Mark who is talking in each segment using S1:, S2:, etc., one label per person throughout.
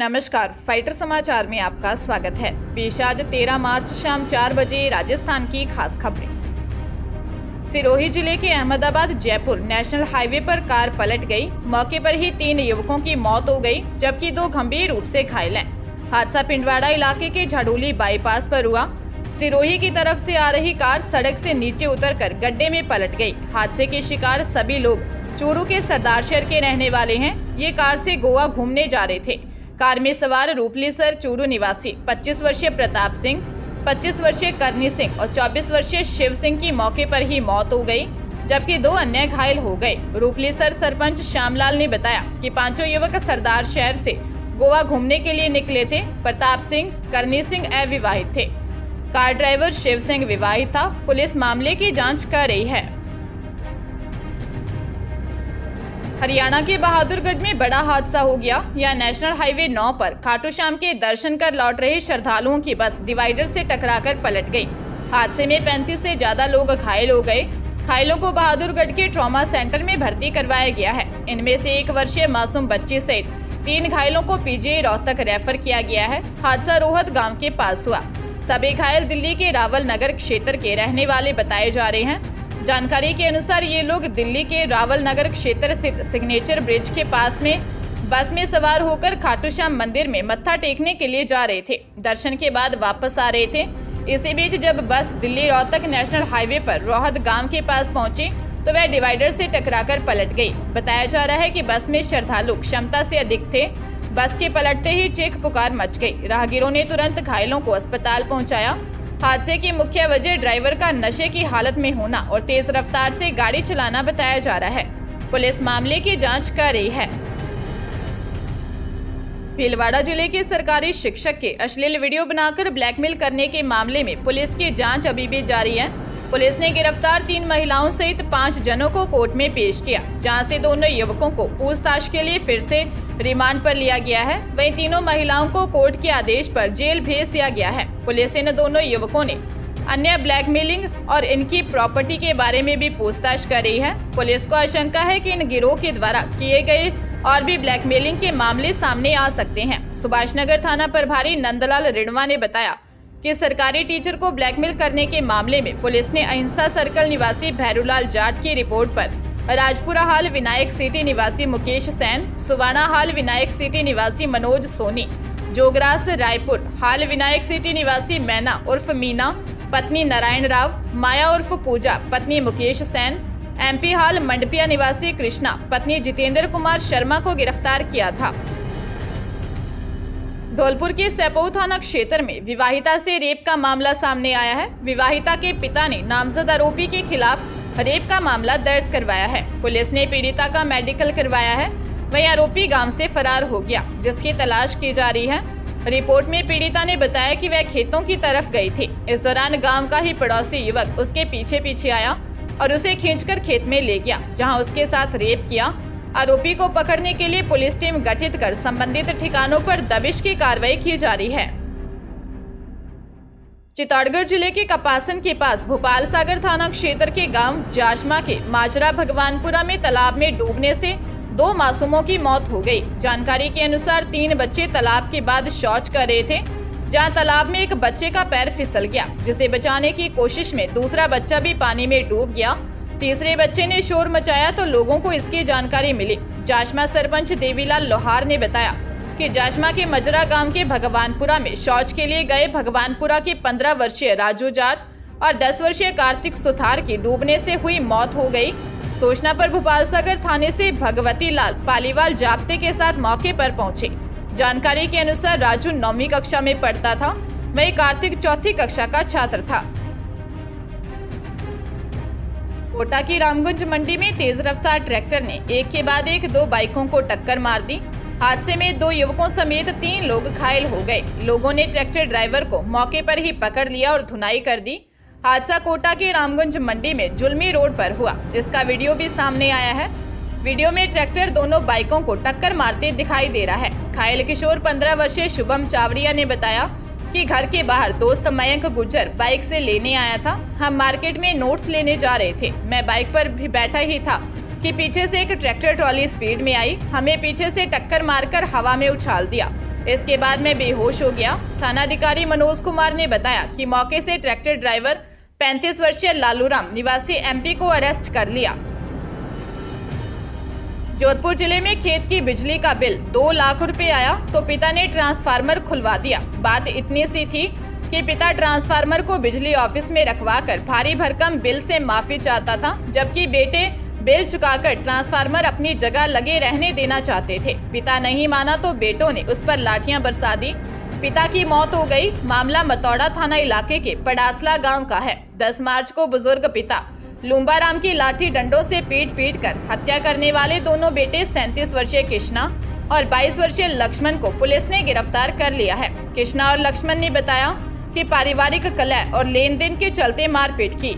S1: नमस्कार, फाइटर समाचार में आपका स्वागत है। पेश आज 13 मार्च शाम 4 बजे राजस्थान की खास खबरें। सिरोही जिले के अहमदाबाद जयपुर नेशनल हाईवे पर कार पलट गई। मौके पर ही 3 युवकों की मौत हो गई, जबकि 2 गंभीर रूप से घायल हैं। हादसा पिंडवाड़ा इलाके के झाड़ोली बाईपास पर हुआ। सिरोही की तरफ से आ रही कार सड़क से नीचे उतरकर गड्ढे में पलट गई। हादसे के शिकार सभी लोग चूरू के सरदार शहर के रहने वाले हैं। ये कार से गोवा घूमने जा रहे थे। कार में सवार रूपलीसर चूरू निवासी 25 वर्षीय प्रताप सिंह, 25 वर्षीय करनी सिंह और 24 वर्षीय शिव सिंह की मौके पर ही मौत हो गई, जबकि 2 अन्य घायल हो गए। रूपलीसर सरपंच श्यामलाल ने बताया कि 5 युवक सरदार शहर से गोवा घूमने के लिए निकले थे। प्रताप सिंह, करनी सिंह अविवाहित थे। कार ड्राइवर शिव सिंह विवाहित था। पुलिस मामले की जाँच कर रही है। हरियाणा के बहादुरगढ़ में बड़ा हादसा हो गया। यह नेशनल हाईवे 9 पर खाटू श्याम के दर्शन कर लौट रहे श्रद्धालुओं की बस डिवाइडर से टकराकर पलट गई। हादसे में 35 से ज्यादा लोग घायल हो गए। घायलों को बहादुरगढ़ के ट्रॉमा सेंटर में भर्ती करवाया गया है। इनमें से 1 वर्षीय मासूम बच्ची सहित 3 घायलों को पीजीआई रोहतक रेफर किया गया है। हादसा रोहत गाँव के पास हुआ। सभी घायल दिल्ली के रावल नगर क्षेत्र के रहने वाले बताए जा रहे हैं। जानकारी के अनुसार ये लोग दिल्ली के रावल नगर क्षेत्र स्थित सिग्नेचर ब्रिज के पास में बस में सवार होकर खाटू श्याम मंदिर में मत्था टेकने के लिए जा रहे थे। दर्शन के बाद वापस आ रहे थे। इसी बीच जब बस दिल्ली रोहतक नेशनल हाईवे पर रोहत गांव के पास पहुंची तो वह डिवाइडर से टकराकर पलट गई। बताया जा रहा है कि बस में श्रद्धालु क्षमता से अधिक थे। बस के पलटते ही चीख पुकार मच गई। राहगीरों ने तुरंत घायलों को अस्पताल पहुँचाया। हादसे की मुख्य वजह ड्राइवर का नशे की हालत में होना और तेज रफ्तार से गाड़ी चलाना बताया जा रहा है। पुलिस मामले की जांच कर रही है। भीलवाड़ा जिले के सरकारी शिक्षक के अश्लील वीडियो बनाकर ब्लैकमेल करने के मामले में पुलिस की जांच अभी भी जारी है। पुलिस ने गिरफ्तार 3 महिलाओं सहित 5 जनों को कोर्ट में पेश किया, जहां से दोनों युवकों को पूछताछ के लिए फिर से रिमांड पर लिया गया है। वहीं तीनों महिलाओं को कोर्ट के आदेश पर जेल भेज दिया गया है। पुलिस इन दोनों युवकों ने अन्य ब्लैकमेलिंग और इनकी प्रॉपर्टी के बारे में भी पूछताछ कर रही है। पुलिस को आशंका है कि इन गिरोह के द्वारा किए गए और भी ब्लैकमेलिंग के मामले सामने आ सकते हैं। सुभाष नगर थाना प्रभारी नंदलाल रिणवा ने बताया कि सरकारी टीचर को ब्लैकमेल करने के मामले में पुलिस ने अहिंसा सर्कल निवासी भैरूलाल जाट की रिपोर्ट पर राजपुरा हाल विनायक सिटी निवासी मुकेश सैन, सुवाना हाल विनायक सिटी निवासी मनोज सोनी, जोगरास रायपुर हाल विनायक सिटी निवासी मैना उर्फ मीना पत्नी नारायण राव, माया उर्फ पूजा पत्नी मुकेश सैन, MP हाल मंडपिया निवासी कृष्णा पत्नी जितेंद्र कुमार शर्मा को गिरफ्तार किया था। धौलपुर के सैपऊ थाना क्षेत्र में विवाहिता से रेप का मामला सामने आया है। विवाहिता के पिता ने नामजद आरोपी के खिलाफ रेप का मामला दर्ज करवाया है। पुलिस ने पीड़िता का मेडिकल करवाया है। वहीं आरोपी गांव से फरार हो गया, जिसकी तलाश की जा रही है। रिपोर्ट में पीड़िता ने बताया कि वह खेतों की तरफ गई थी। इस दौरान गाँव का ही पड़ोसी युवक उसके पीछे पीछे आया और उसे खींचकर खेत में ले गया, जहाँ उसके साथ रेप किया। आरोपी को पकड़ने के लिए पुलिस टीम गठित कर संबंधित ठिकानों पर दबिश की कार्रवाई की जा रही है। चित्तौड़गढ़ जिले के कपासन के पास भोपाल सागर थाना क्षेत्र के गांव जाशमा के माजरा भगवानपुरा में तालाब में डूबने से 2 मासूमों की मौत हो गई। जानकारी के अनुसार 3 बच्चे तालाब के बाद शौच कर रहे थे, जहां तालाब में एक बच्चे का पैर फिसल गया, जिसे बचाने की कोशिश में दूसरा बच्चा भी पानी में डूब गया। तीसरे बच्चे ने शोर मचाया तो लोगों को इसकी जानकारी मिली। जाशमा सरपंच देवीलाल लोहार ने बताया कि जाशमा के मजरा गांव के भगवानपुरा में शौच के लिए गए भगवानपुरा के 15 वर्षीय राजू जाट और 10 वर्षीय कार्तिक सुथार की डूबने से हुई मौत हो गई। सूचना पर भोपाल सागर थाने से भगवती लाल पालीवाल जाप्ते के साथ मौके पर पहुंचे। जानकारी के अनुसार राजू 9वीं कक्षा में पढ़ता था, वहीं कार्तिक 4ठी कक्षा का छात्र था। कोटा की रामगंज मंडी में तेज रफ्तार ट्रैक्टर ने एक के बाद एक 2 बाइकों को टक्कर मार दी। हादसे में 2 युवकों समेत 3 लोग घायल हो गए। लोगों ने ट्रैक्टर ड्राइवर को मौके पर ही पकड़ लिया और धुनाई कर दी। हादसा कोटा के रामगंज मंडी में जुलमी रोड पर हुआ। इसका वीडियो भी सामने आया है। वीडियो में ट्रैक्टर दोनों बाइकों को टक्कर मारते दिखाई दे रहा है। घायल किशोर 15 वर्षीय शुभम चावड़िया ने बताया कि घर के बाहर दोस्त मयंक गुज्जर बाइक से लेने आया था। हम मार्केट में नोट्स लेने जा रहे थे। मैं बाइक पर भी बैठा ही था कि पीछे से एक ट्रैक्टर ट्रॉली स्पीड में आई, हमें पीछे से टक्कर मारकर हवा में उछाल दिया। इसके बाद मैं बेहोश हो गया। थानाधिकारी मनोज कुमार ने बताया कि मौके से ट्रैक्टर ड्राइवर 35 वर्षीय लालूराम निवासी एमपी को अरेस्ट कर लिया। जोधपुर जिले में खेत की बिजली का बिल 2 लाख रुपए आया तो पिता ने ट्रांसफार्मर खुलवा दिया। बात इतनी सी थी कि पिता ट्रांसफार्मर को बिजली ऑफिस में रखवाकर भारी भरकम बिल से माफी चाहता था, जबकि बेटे बिल चुकाकर ट्रांसफार्मर अपनी जगह लगे रहने देना चाहते थे। पिता नहीं माना तो बेटों ने उस पर लाठियां बरसा दी। पिता की मौत हो गई। मामला मतौड़ा थाना इलाके के पडासला गांव का है। 10 मार्च को बुजुर्ग पिता लूम्बाराम की लाठी डंडों से पीट कर हत्या करने वाले दोनों बेटे 37 वर्षीय कृष्णा और 22 वर्षीय लक्ष्मण को पुलिस ने गिरफ्तार कर लिया है। कृष्णा और लक्ष्मण ने बताया कि पारिवारिक कलह और लेन देन के चलते मारपीट की।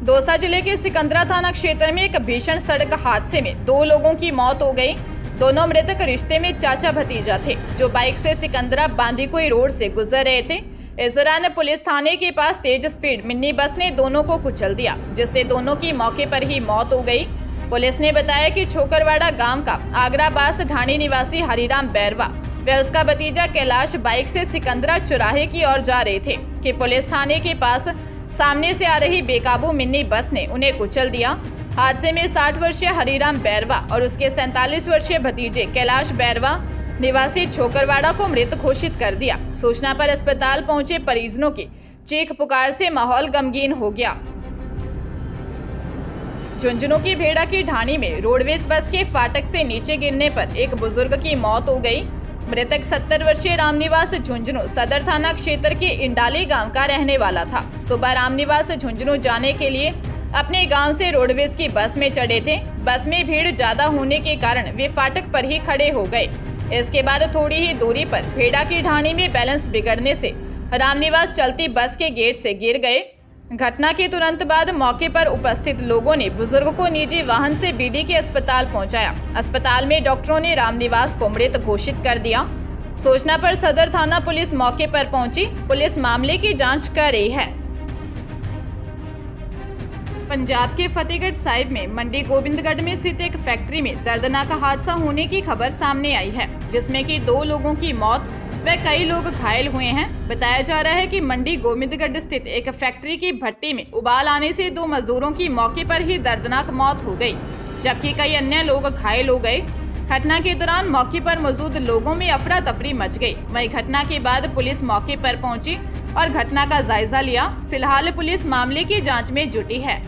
S1: दौसा जिले के सिकंदरा थाना क्षेत्र में एक भीषण सड़क हादसे में 2 लोगों की मौत हो गई। दोनों मृतक रिश्ते में चाचा भतीजा थे, जो बाइक से सिकंदरा बांदीकुई रोड से गुजर रहे थे। इस दौरान पुलिस थाने के पास तेज स्पीड मिनी बस ने दोनों को कुचल दिया, जिससे दोनों की मौके पर ही मौत हो गई। पुलिस ने बताया कि छोकरवाड़ा गांव का आगराबास ढाणी निवासी हरिराम बैरवा व उसका भतीजा कैलाश बाइक से सिकंदरा चौराहे की ओर जा रहे थे कि पुलिस थाने के पास सामने से आ रही बेकाबू मिनी बस ने उन्हें कुचल दिया। हादसे में 60 वर्षीय हरिराम बैरवा और उसके 47 वर्षीय भतीजे कैलाश बैरवा निवासी छोकरवाड़ा को मृत घोषित कर दिया। सूचना पर अस्पताल पहुंचे परिजनों की चीख पुकार से माहौल गमगीन हो गया। झुंझुनू की भेड़ा की ढाणी में रोडवेज बस के फाटक से नीचे गिरने पर एक बुजुर्ग की मौत हो गई। मृतक 70 वर्षीय रामनिवास झुंझुनू सदर थाना क्षेत्र के इंडाली गांव का रहने वाला था। सुबह रामनिवास झुंझुनू जाने के लिए अपने गांव से रोडवेज की बस में चढ़े थे। बस में भीड़ ज्यादा होने के कारण वे फाटक पर ही खड़े हो गए। इसके बाद थोड़ी ही दूरी पर भेड़ा की ढाणी में बैलेंस बिगड़ने से रामनिवास चलती बस के गेट से गिर गए। घटना के तुरंत बाद मौके पर उपस्थित लोगों ने बुजुर्ग को निजी वाहन से बीडी के अस्पताल पहुंचाया। अस्पताल में डॉक्टरों ने रामनिवास को मृत घोषित कर दिया। सूचना पर सदर थाना पुलिस मौके पर पहुंची। पुलिस मामले की जांच कर रही है। पंजाब के फतेहगढ़ साहिब में मंडी गोविंदगढ़ में स्थित एक फैक्ट्री में दर्दनाक हादसा होने की खबर सामने आई है, जिसमें कि 2 लोगों की मौत व कई लोग घायल हुए हैं। बताया जा रहा है कि मंडी गोविंदगढ़ स्थित एक फैक्ट्री की भट्टी में उबाल आने से 2 मजदूरों की मौके पर ही दर्दनाक मौत हो गई, जबकि कई अन्य लोग घायल हो गए। घटना के दौरान मौके पर मौजूद लोगों में अफरा तफरी मच गई। वहीं घटना के बाद पुलिस मौके पर पहुंची और घटना का जायजा लिया। फिलहाल पुलिस मामले की जांच में जुटी है।